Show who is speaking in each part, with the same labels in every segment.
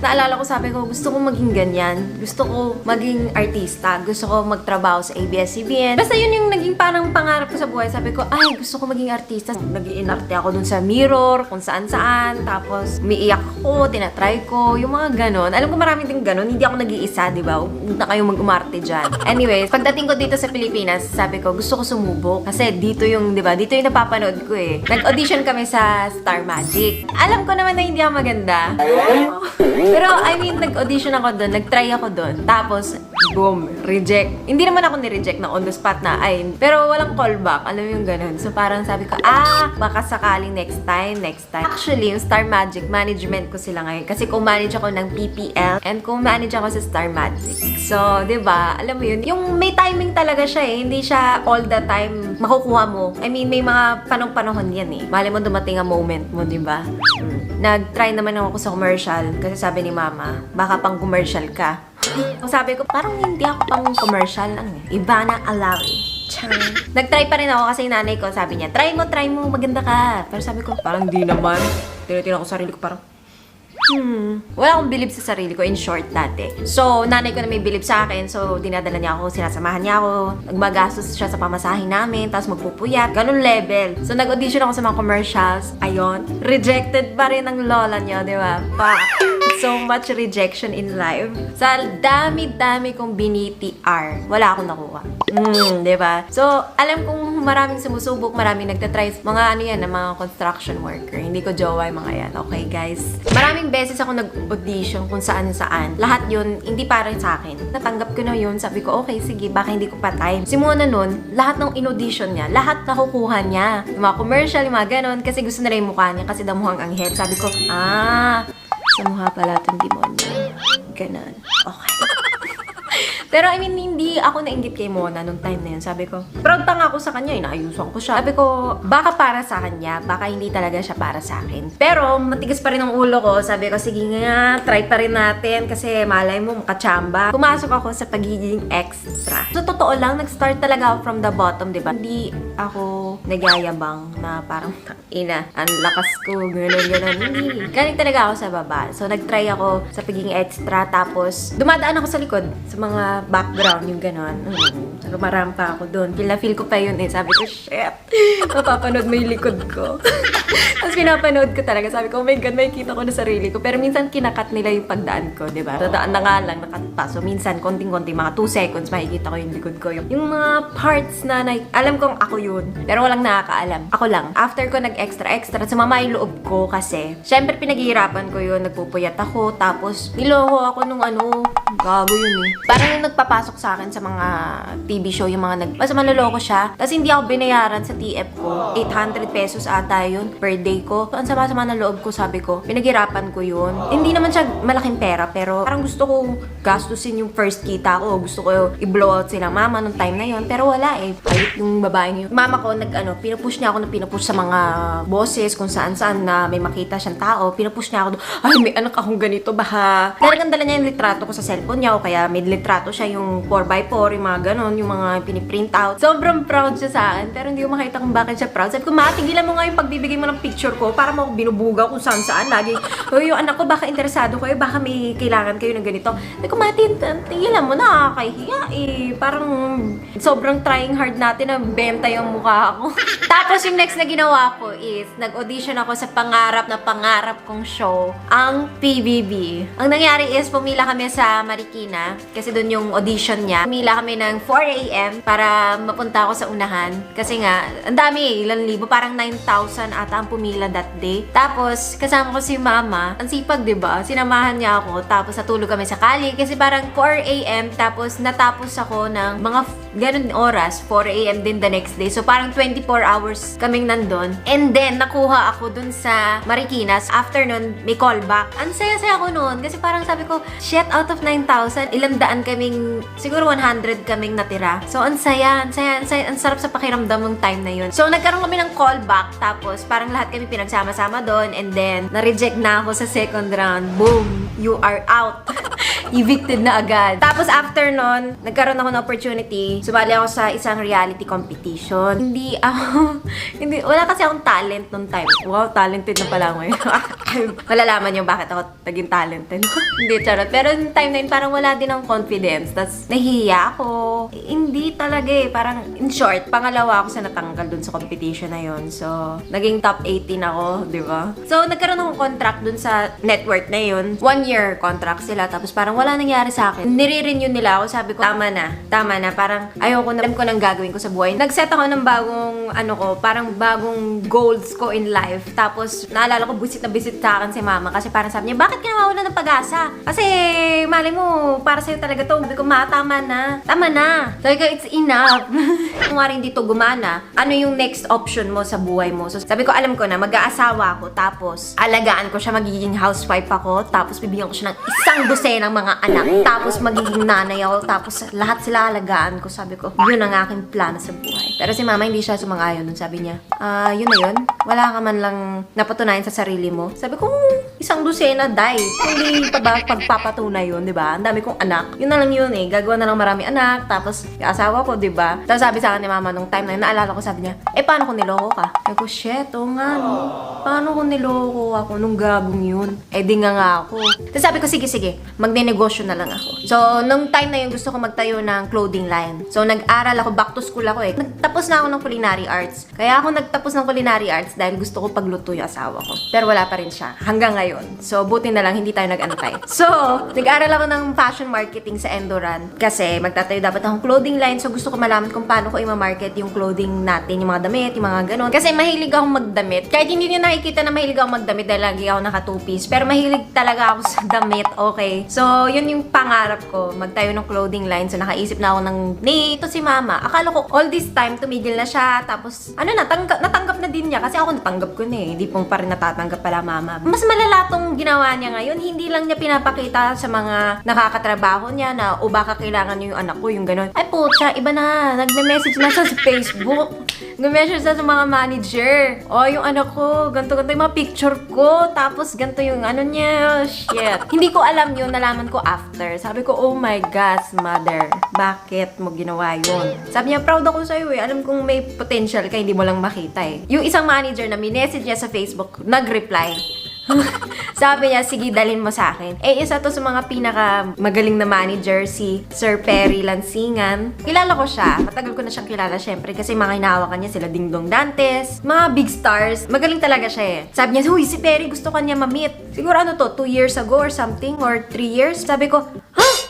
Speaker 1: naalala ko, sabi ko, gusto ko maging ganyan. Gusto ko maging artista. Gusto ko magtrabaho sa ABS-CBN. Basta yun yung naging parang pangarap ko sa buhay. Sabi ko, ay, gusto ko maging artista. Nag-iinarte ako dun sa mirror, kung saan-saan. Tapos, umiiyak ako, tinatry ko, yung mga ganon. Alam ko maraming din ganon. Hindi ako nag-iisa, di ba? Huwag na kayong mag-umarte dyan. Anyways, pagdating ko dito sa Pilipinas, sabi ko, gusto ko sumubok. Kasi dito yung, di ba? Dito yung napapanood ko eh. Nag-audition kami sa Star Magic. Alam ko naman na hindi ako maganda. Pero, I mean, nag-audition ako doon. Nag-try ako doon. Tapos, boom, reject. Hindi naman ako ni-reject na on the spot na, ay, pero walang callback. Alam mo yung ganun. So, parang sabi ko, baka sakaling next time. Actually, yung Star Magic, management ko sila ngayon. Kasi co-manage ako ng PPL and co-manage ako sa Star Magic. So, di ba? Alam mo yun, yung may timing talaga siya eh. Hindi siya all the time makukuha mo. I mean, may mga panahon yan eh. Mali mo dumating ang moment mo, di ba? Nag-try naman ako sa commercial kasi sabi ni Mama, baka pang commercial ka. Sabi ko, parang hindi ako pang commercial lang eh. Ivana Alawi. Nag-try pa rin ako kasi yung nanay ko, sabi niya, try mo, maganda ka. Pero sabi ko, parang di naman. Tinitingnan ko sarili ko, parang, wala akong bilib sa sarili ko, in short, dati. So, nanay ko na may bilib sa akin. So, dinadala niya ako, sinasamahan niya ako. Nagmagastos siya sa pamasahin namin, tapos magpupuyat. Ganun level. So, nag-audition ako sa mga commercials. Ayun. Rejected pa rin ang lola niya, di ba? So much rejection in life. Sa dami-dami kong biniti-R, wala akong nakuha. Di ba? So, alam kong maraming sumusubok, maraming nagtatry. Mga ano yan, mga construction worker. Hindi ko jowa yung mga yan. Okay, guys? Maraming beses ako nag-audition kung saan-saan. Lahat yun, hindi para sa akin. Natanggap ko na yun. Sabi ko, okay, sige, baka hindi ko pa time. Simula nun, lahat ng in-audition niya, lahat nakukuha niya. Yung mga commercial, yung mga ganon, kasi gusto nila yung mukha niya, kasi damuhang anghel. Sabi ko, sa mukha pala itong demonyo. Ganon. Okay. Pero I mean, hindi ako nainggit kay Mona nung time na yun. Sabi ko, proud pa nga ako sa kanya, inaayusan ko siya. Sabi ko, baka para sa kanya, baka hindi talaga siya para sa akin. Pero, matigas pa rin ang ulo ko. Sabi ko, sige nga, try pa rin natin kasi malay mo, makachamba. Pumasok ako sa pagiging extra. So, totoo lang, nag-start talaga ako from the bottom, diba? Hindi ako nagyayabang na parang, ang lakas ko, gano'n. Hindi. Galing talaga ako sa baba. So, nag-try ako sa pagiging extra. Tapos, dumadaan ako sa likod, sa mga background, yung gano'n. Rumarampa ako doon. Feel ko pa yun eh. Sabi ko, shit, mapapanood mo yung likod ko. Tapos pinapanood ko talaga. Sabi ko, oh my God, makikita ko na sarili ko. Pero minsan kinakat nila yung pagdaan ko, diba? Dadaan na nga lang, nakat pa. So minsan, konting-konti, mga 2 seconds, makikita ko yung likod ko. Yung mga parts na alam kong ako yun. Pero walang nakakaalam. Ako lang. After ko nag-extra, sumama yung loob ko kasi, syempre pinaghihirapan ko yun. Nagpupuyat ako. Tapos, niloko ako nung gago yun eh. Parang yung nagpapasok sa akin sa mga TV show, yung mga basta manloloko siya. Tapos hindi ako binayaran sa TF ko. 800 pesos ata yun per day ko. So, ang sama-sama ng loob ko, sabi ko, pinaghirapan ko yun. Hindi naman siya malaking pera, pero parang gusto kong gastusin yung first kita ko. Gusto ko i-blow out sila mama nung time na yun. Pero wala eh. Kahit yung babaeng yun. Mama ko, pinupush niya ako na pinupush sa mga bosses, kung saan-saan na may makita siyang tao. Pinupush niya ako, ay, may anak akong ganito, baka. Talagang dala niya yung litrato ko sa cellphone niya, o kaya may litrato siya yung 4x4, yung mga ganon, yung mga piniprint out. Sobrang proud siya sa akin, pero hindi ko makita kung bakit siya proud. Sabi ko, tigilan mo nga yung pagbibigay mo ng picture ko para mo binubugaw kung saan-saan. Lagi, yung anak ko, baka interesado kayo, baka may kailangan kayo ng ganito. Sabi ko, tigilan mo, nakakahiya eh. Parang sobrang trying hard natin na benta yung mukha ako. Tapos yung next na ginawa ko is, nag-audition ako sa pangarap kong show, ang PBB. Ang nangyari is, pumila kami sa Marikina, kasi doon yung audition niya. Pumila kami ng 4 a.m. para mapunta ako sa unahan. Kasi nga, ang dami, ilang libo, parang 9,000 ata ang pumila that day. Tapos, kasama ko si Mama. Ang sipag, diba? Sinamahan niya ako. Tapos, natulog kami sa kali. Kasi parang 4 a.m. Tapos, natapos ako ng mga ganun oras. 4 a.m. din the next day. So, parang 24 hours kaming nandun. And then, nakuha ako dun sa Marikinas. After nun, may callback. Ang saya-saya ko nun. Kasi parang sabi ko, shit, out of 9,000, ilang daan kaming, siguro 100 kaming natira. So, ang saya, ang sarap sa pakiramdam ng time na yun. So, nagkaroon kami ng callback, tapos parang lahat kami pinagsama-sama doon, and then, na-reject na ako sa second round. Boom! You are out! evicted na agad. Tapos after nun, nagkaroon ako ng opportunity. Sumali ako sa isang reality competition. Hindi ako, wala kasi akong talent nung time. Wow, talented na pala ako ngayon. Malalaman niyo bakit ako naging talented. Hindi, charot. Pero yung time na yun, parang wala din ang confidence. Tapos, nahihiya ako. Hindi talaga eh. Parang, in short, pangalawa ako sa natanggal dun sa competition na yun. So, naging top 18 ako, di ba? So, nagkaroon akong contract dun sa network na yun. 1-year contract sila. Tapos, parang wala nangyari sa akin. Nire-renew nila ako. Sabi ko, tama na. Tama na. Parang, ayoko na. Alam ko nang gagawin ko sa buhay. Nag-set ako ng bagong, parang bagong goals ko in life. Tapos, naalala ko, busit na busit sa akin si mama. Kasi parang sabi niya, bakit ka nawawala ng pag-asa? Kasi, malay mo, para sa'yo talaga to. Sabi ko, ma, tama na. Tama na. Sabi ko, it's enough. Kung nga rin dito gumana, ano yung next option mo sa buhay mo? So, sabi ko, alam ko na, mag-aasawa ako. Tapos, alagaan ko siya, magiging housewife ako. Tapos, bibigyan ko siya ng 100 ng mga anak. Tapos, magiging nanay ako. Tapos, lahat sila alagaan ko. Sabi ko, yun ang aking plano sa buhay. Pero si mama, hindi siya sumang-ayon nun. Sabi niya, yun na yun. Wala ka man lang napatunayan sa sarili mo. Sabi ko, 100, day. Hindi pa ba pagpapatunay yun, di ba? Ang dami kong anak. Yun na lang yun eh. Gagawa na lang marami anak. Tapos, yung asawa ko, di ba? Tapos sabi sa akin ni mama nung time na yun, naalala ko, sabi niya, paano kung niloko ka? Sabi ko, shit, nga, no? Paano kung niloko ako nung gagong yun? Di nga ako. Tapos sabi ko, sige, magne-negosyo na lang ako. So, nung time na yun, gusto ko magtayo ng clothing line. So, nag-aral ako, back to school ako eh. Nagtapos na ako ng culinary arts. Kaya ako nagtapos ng culinary arts dahil gusto ko pagluto yung asawa ko. Pero wala pa rin siya. Hanggang ngayon. So, buti na lang, hindi tayo nag-antay. So, nag-aral ako ng fashion marketing sa Endoran. Kasi, magtatayo dapat akong clothing line. So, gusto ko malaman kung paano ko i-market yung clothing natin, yung mga damit, yung mga ganon. Kasi, mahilig akong magdamit. Kahit hindi niyo nakikita na mahilig akong magdamit dahil lagi ako naka two-piece. Pero, mahilig talaga ako sa damit. Okay. So, yun yung pangarap ko. Magtayo ng clothing line. So, nakaisip na ako ng, ito si mama. Akala ko, all this time, tumigil na siya. Tapos, natanggap na din niya. Kasi ako natanggap ko na eh. Hindi pong pa rin natatanggap pala mama. Mas malala tong ginawa niya ngayon. Hindi lang niya pinapakita sa mga nakakatrabaho niya na, o baka kailangan niyo yung anak ko, yung gano'n. Ay putya, iba na. Nagme-message na siya sa Facebook. Nagme-message na sa mga manager. O, yung anak ko, ganto-ganto yung mga picture ko. Tapos, ganto yung ano niya. Shit. Hindi ko alam yun. Nalaman ko after. Sabi ko, oh my gosh, mother. Bakit mo ginawa yun? Sabi niya, proud ako sa'yo eh. Alam kong may potential ka, hindi mo lang makita eh. Yung isang manager na minessage niya sa Facebook, nag-reply. Sabi niya, sige, dalhin mo sa akin. Isa to sa mga pinaka magaling na manager, si Sir Perry Lansingan. Kilala ko siya. Matagal ko na siyang kilala, syempre. Kasi mga hinahawakan niya sila Ding Dong Dantes. Mga big stars. Magaling talaga siya eh. Sabi niya, huy, si Perry gusto ka niya ma-meet. Siguro ano to, 2 years ago or something, or 3 years. Sabi ko,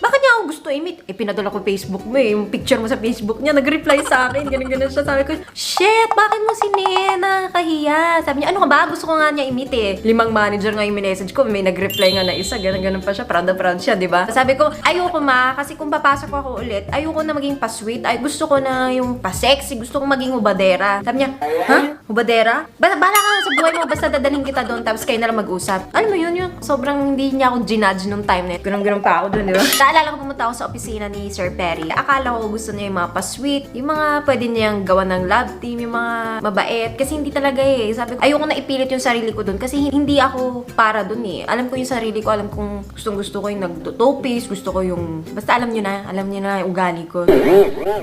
Speaker 1: bakit niya ako gusto i-meet? Pinadala ko Facebook mo eh. Yung picture mo sa Facebook niya, nag-reply sa akin. Ganun siya. Sabi ko, shit, bakit mo si Nena? Kahiya. Sabi niya, ano ka ba? Gusto ko nga niya i-meet eh. 5 manager nga yung message ko. May nag-reply nga na isa. Ganun pa siya. Proud na proud siya, di ba? Sabi ko, ayoko ma. Kasi kung papasok ako ulit, ayoko na maging pa-sweet. Ay, gusto ko na yung pa-sexy. Gusto ko maging hubadera. Sabi niya, ha? Hubadera? Bala ka sa buhay mo. Basta dadalhin kita doon. Tapos kayo na lang mag-usap. Alam mo yun, yung sobrang hindi niya ako ginudge nung time na yun. Ganun pa ako doon, di ba? Naalala ko pumunta ako sa opisina ni Sir Perry. Akala ko gusto niya yung mga pa-sweet, yung mga pwede niyang gawa ng love team, yung mga mabait. Kasi hindi talaga eh. Sabi ko, ayoko na ipilit yung sarili ko dun kasi hindi ako para dun eh. Alam ko yung sarili ko, alam kong gusto ko yung nag-topis, gusto ko yung, basta alam niyo na yung ugali ko.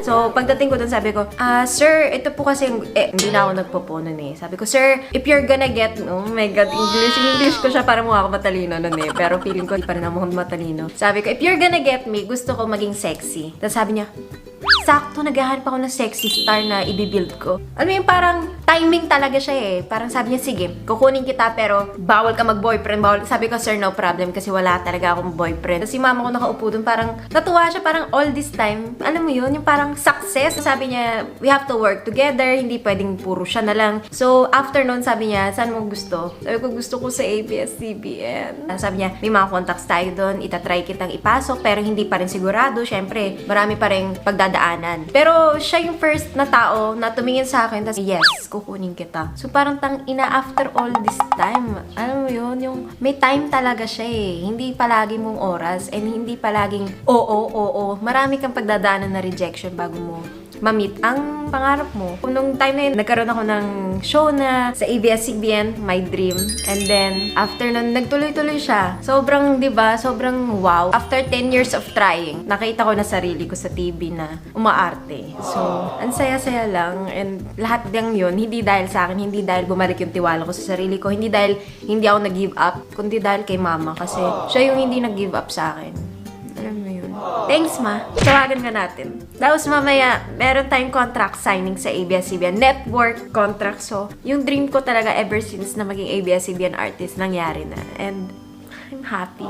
Speaker 1: So, pagdating ko dun, sabi ko, sir, ito po kasi, hindi na ako nagpo nun eh. Sabi ko, sir, if you're gonna get, oh my God, English ko siya para mukha ako matalino nun eh. Pero feeling ko, hindi pa rin ako mukhang matalino. Sabi ko, if you're gonna get me, gusto ko maging sexy. Tapos sabi niya, sakto, naghahanap ako ng sexy star na i-build ko. Alam mo yung parang timing talaga siya eh. Parang sabi niya, sige, kukunin kita pero bawal ka mag-boyfriend. Bawal. Sabi ko, sir, no problem kasi wala talaga akong boyfriend. Tapos si mama ko nakaupo dun, parang natuwa siya, parang all this time. Alam mo yun, yung parang success. Sabi niya, we have to work together. Hindi pwedeng puro siya na lang. So, after nun, sabi niya, saan mo gusto? Sabi ko, gusto ko sa ABS-CBN. Sabi niya, may mga contacts tayo dun. Itatry kitang ipasok pero hindi pa rin sigurado. Syempre, marami pa rin pagdadaanan. Pero siya yung first na tao na tumingin sa akin, tapos yes, kukunin kita. So parang after all this time, alam mo yun, yung may time talaga siya eh. Hindi palagi mong oras and hindi palaging oo. Marami kang pagdadaanan na rejection bago mo ma-meet ang pangarap mo. Nung time na yun, nagkaroon ako ng show na sa ABS-CBN, My Dream. And then, after nun, nagtuloy-tuloy siya. Sobrang, di ba, sobrang wow. After 10 years of trying, nakita ko na sarili ko sa TV na umaarte. So, ang saya-saya lang. And lahat ng yun, hindi dahil sa akin, hindi dahil bumalik yung tiwala ko sa sarili ko, hindi dahil hindi ako nag-give up, kundi dahil kay mama. Kasi siya yung hindi nag-give up sa akin. Alam mo yun. Thanks, ma. Tawagan ka natin. Tapos mamaya, meron tayong contract signing sa ABS-CBN. Network contract. So, yung dream ko talaga ever since na maging ABS-CBN artist, nangyari na. And I'm happy.